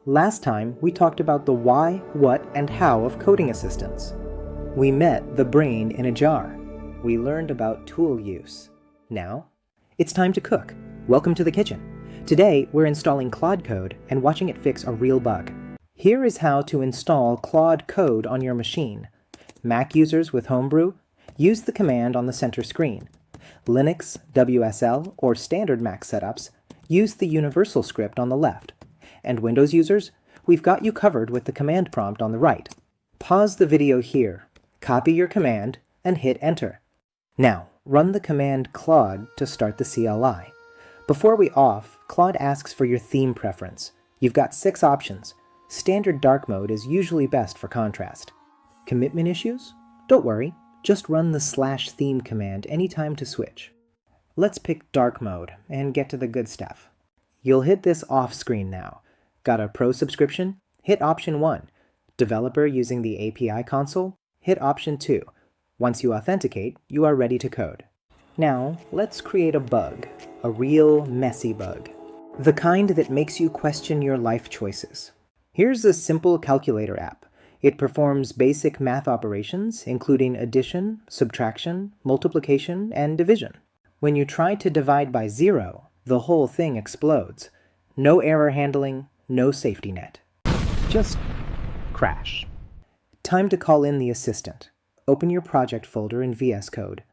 Last time, we talked about the why, what, and how of coding assistants. We met the brain in a jar. We learned about tool use. Now, it's time to cook. Welcome to the kitchen. Today, we're installing Claude Code and watching it fix a real bug. Here is how to install Claude Code on your machine. Mac users with Homebrew, use the command on the center screen. Linux, WSL, or standard Mac setups, use the universal script on the left. And Windows users, we've got you covered with the command prompt on the right. Pause the video here, copy your command, and hit enter. Now, run the command Claude to start the CLI. Before we off, Claude asks for your theme preference. You've got 6 options. Standard dark mode is usually best for contrast. Commitment issues? Don't worry, just run the /theme command anytime to switch. Let's pick dark mode and get to the good stuff. You'll hit this off screen now. Got a Pro subscription? Hit option 1. Developer using the API console? Hit option 2. Once you authenticate, you are ready to code. Now, let's create a bug. A real messy bug. The kind that makes you question your life choices. Here's a simple calculator app. It performs basic math operations, including addition, subtraction, multiplication, and division. When you try to divide by 0, the whole thing explodes. No error handling, no safety net. Just crash. Time to call in the assistant. Open your project folder in VS Code.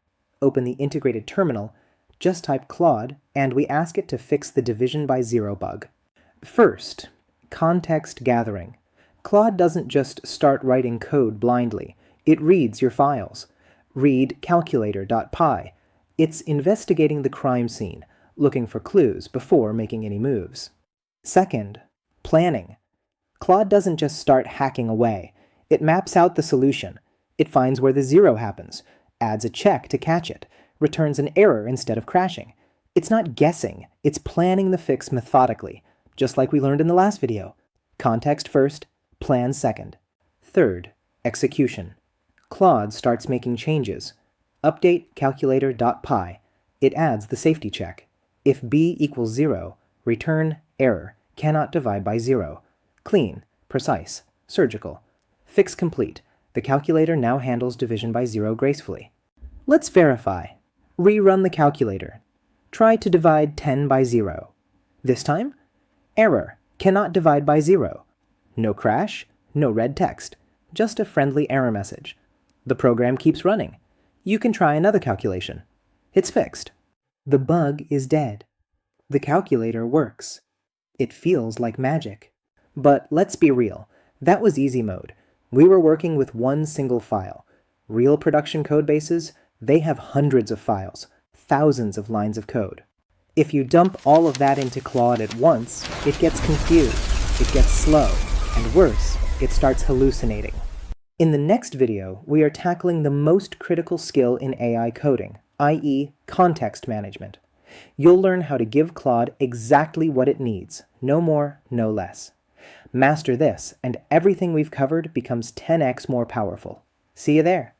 Open the integrated terminal, just type Claude, and we ask it to fix the division by 0 bug. First, context gathering. Claude doesn't just start writing code blindly. It reads your files. Read calculator.py. It's investigating the crime scene, looking for clues before making any moves. Second, planning. Claude doesn't just start hacking away. It maps out the solution. It finds where the 0 happens, adds a check to catch it, returns an error instead of crashing. It's not guessing, it's planning the fix methodically, just like we learned in the last video. Context first, plan second. Third, execution. Claude starts making changes. Update calculator.py. It adds the safety check. If b equals 0, return error, cannot divide by 0. Clean, precise, surgical. Fix complete. The calculator now handles division by 0 gracefully. Let's verify. Rerun the calculator. Try to divide 10 by 0. This time, error, cannot divide by 0. No crash, no red text, just a friendly error message. The program keeps running. You can try another calculation. It's fixed. The bug is dead. The calculator works. It feels like magic. But let's be real, that was easy mode. We were working with one single file. Real production code bases, they have hundreds of files, thousands of lines of code. If you dump all of that into Claude at once, it gets confused, it gets slow, and worse, it starts hallucinating. In the next video, we are tackling the most critical skill in AI coding, i.e. context management. You'll learn how to give Claude exactly what it needs, no more, no less. Master this, and everything we've covered becomes 10x more powerful. See you there.